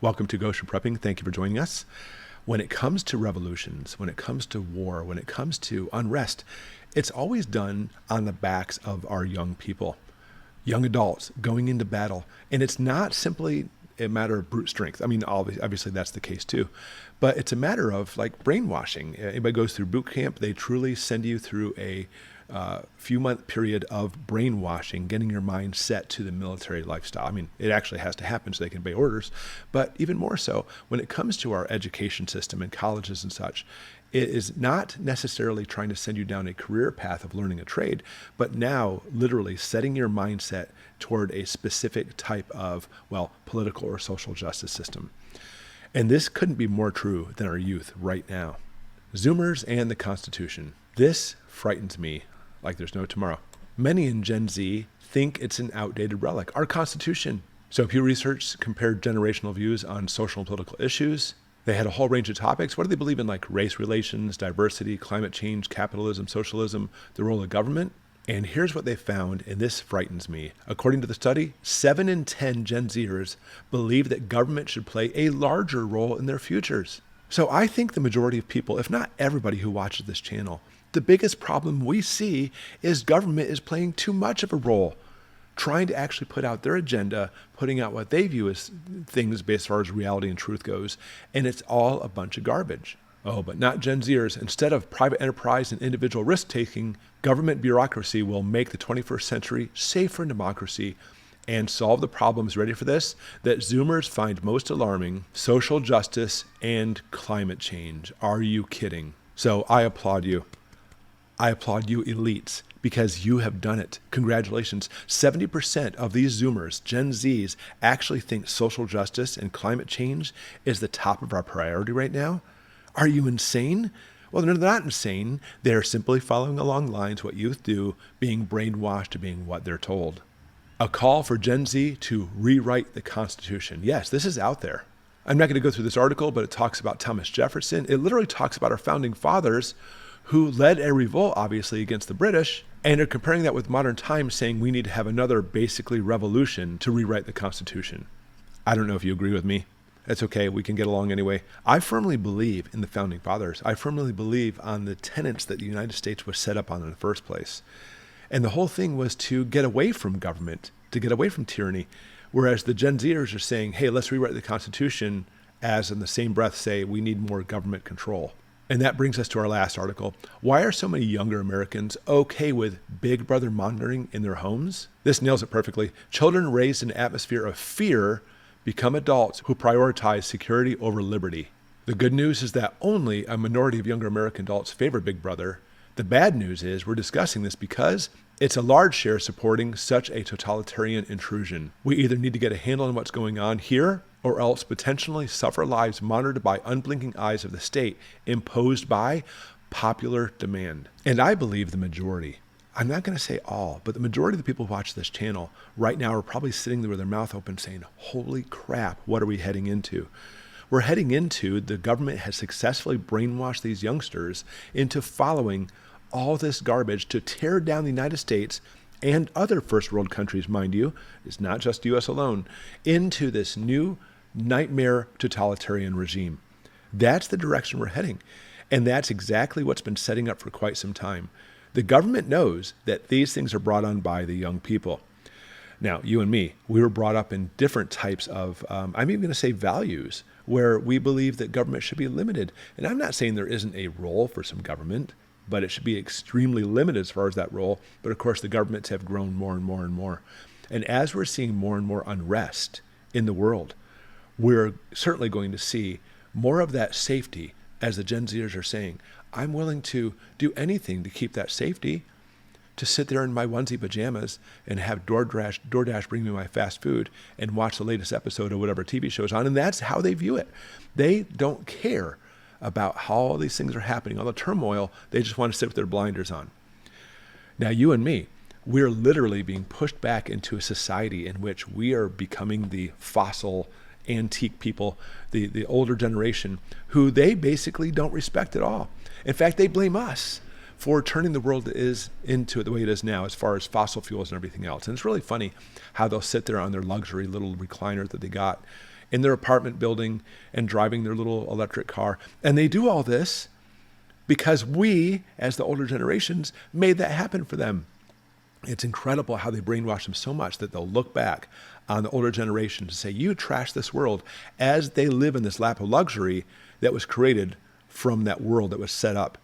Welcome to Goshen Prepping. Thank you for joining us. When it comes to revolutions, when it comes to war, when it comes to unrest, it's always done on the backs of our young people, young adults going into battle. And it's not simply a matter of brute strength. I mean, obviously that's the case too, but it's a matter of like brainwashing. Anybody goes through boot camp, they truly send you through a few month period of brainwashing, getting your mind set to the military lifestyle. I mean, it actually has to happen so they can obey orders, but even more so when it comes to our education system and colleges and such, it is not necessarily trying to send you down a career path of learning a trade, but now literally setting your mindset toward a specific type of, political or social justice system. And this couldn't be more true than our youth right now. Zoomers and the Constitution. This frightens me like there's no tomorrow. Many in Gen Z think it's an outdated relic, our Constitution. So Pew Research compared generational views on social and political issues. They had a whole range of topics. What do they believe in, like race relations, diversity, climate change, capitalism, socialism, the role of government? And here's what they found, and this frightens me. According to the study, 7 in 10 Gen Zers believe that government should play a larger role in their futures. So I think the majority of people, if not everybody who watches this channel, the biggest problem we see is government is playing too much of a role, trying to actually put out their agenda, putting out what they view as things based as far as reality and truth goes, and it's all a bunch of garbage. Oh, but not Gen Zers. Instead of private enterprise and individual risk-taking, government bureaucracy will make the 21st century safer in democracy and solve the problems, ready for this, that Zoomers find most alarming: social justice and climate change. Are you kidding? So I applaud you. I applaud you elites, because you have done it. Congratulations. 70% of these Zoomers, Gen Zs, actually think social justice and climate change is the top of our priority right now. Are you insane? Well, they're not insane. They're simply following along lines what youth do, being brainwashed to being what they're told. A call for Gen Z to rewrite the Constitution. Yes, this is out there. I'm not going to go through this article, but it talks about Thomas Jefferson. It literally talks about our founding fathers who led a revolt, obviously, against the British, and are comparing that with modern times, saying we need to have another, basically, revolution to rewrite the Constitution. I don't know if you agree with me. That's okay. We can get along anyway. I firmly believe in the founding fathers. I firmly believe on the tenets that the United States was set up on in the first place. And the whole thing was to get away from government, to get away from tyranny, whereas the Gen Zers are saying, hey, let's rewrite the Constitution, as in the same breath say we need more government control. And that brings us to our last article. Why are so many younger Americans okay with Big Brother monitoring in their homes? This nails it perfectly. Children raised in an atmosphere of fear become adults who prioritize security over liberty. The good news is that only a minority of younger American adults favor Big Brother. The bad news is we're discussing this because it's a large share supporting such a totalitarian intrusion. We either need to get a handle on what's going on here, or else potentially suffer lives monitored by unblinking eyes of the state, imposed by popular demand. And I believe the majority, I'm not going to say all, but the majority of the people who watch this channel right now are probably sitting there with their mouth open saying, holy crap, what are we heading into? We're heading into the government has successfully brainwashed these youngsters into following all this garbage to tear down the United States and other first world countries, mind you, it's not just US alone, into this new nightmare totalitarian regime. That's the direction we're heading. And that's exactly what's been setting up for quite some time. The government knows that these things are brought on by the young people. Now, you and me, we were brought up in different types of, I'm even going to say values, where we believe that government should be limited. And I'm not saying there isn't a role for some government, but it should be extremely limited as far as that role. But of course, the governments have grown more and more and more. And as we're seeing more and more unrest in the world, we're certainly going to see more of that safety, as the Gen Zers are saying. I'm willing to do anything to keep that safety, to sit there in my onesie pajamas and have DoorDash bring me my fast food and watch the latest episode of whatever TV show is on. And that's how they view it. They don't care about how all these things are happening, all the turmoil. They just want to sit with their blinders on. Now, you and me, we're literally being pushed back into a society in which we are becoming the fossil, antique people, the older generation, who they basically don't respect at all. In fact, they blame us for turning the world into the way it is now as far as fossil fuels and everything else. And it's really funny how they'll sit there on their luxury little recliner that they got in their apartment building and driving their little electric car. And they do all this because we, as the older generations, made that happen for them. It's incredible how they brainwash them so much that they'll look back on the older generation to say, you trash this world, as they live in this lap of luxury that was created from that world that was set up.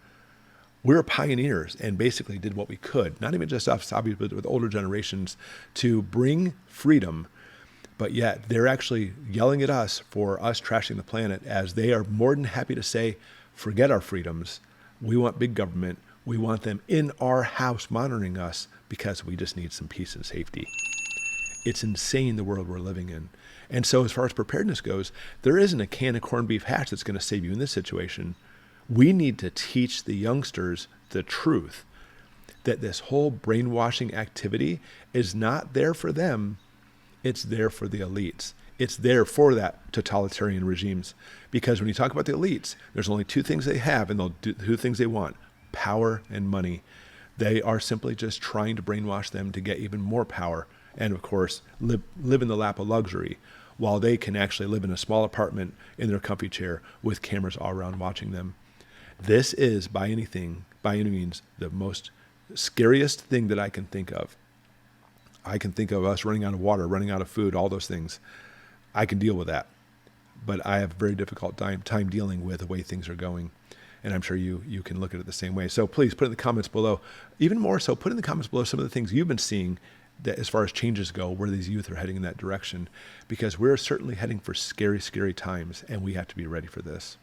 We're pioneers and basically did what we could, not even just us, obviously, but with older generations, to bring freedom. But yet they're actually yelling at us for us trashing the planet, as they are more than happy to say, forget our freedoms. We want big government. We want them in our house monitoring us because we just need some peace and safety. It's insane, the world we're living in. And so as far as preparedness goes, there isn't a can of corned beef hash that's going to save you in this situation. We need to teach the youngsters the truth, that this whole brainwashing activity is not there for them. It's there for the elites. It's there for that totalitarian regimes. Because when you talk about the elites, there's only two things they have, and they'll do two things they want: power and money. They are simply just trying to brainwash them to get even more power. And of course, live in the lap of luxury, while they can actually live in a small apartment in their comfy chair with cameras all around watching them. This is, by any means, the most scariest thing that I can think of. I can think of us running out of water, running out of food, all those things. I can deal with that. But I have a very difficult time dealing with the way things are going. And I'm sure you can look at it the same way. So please put in the comments below, even more so, put in the comments below some of the things you've been seeing that, as far as changes go, where these youth are heading in that direction. Because we're certainly heading for scary, scary times, and we have to be ready for this.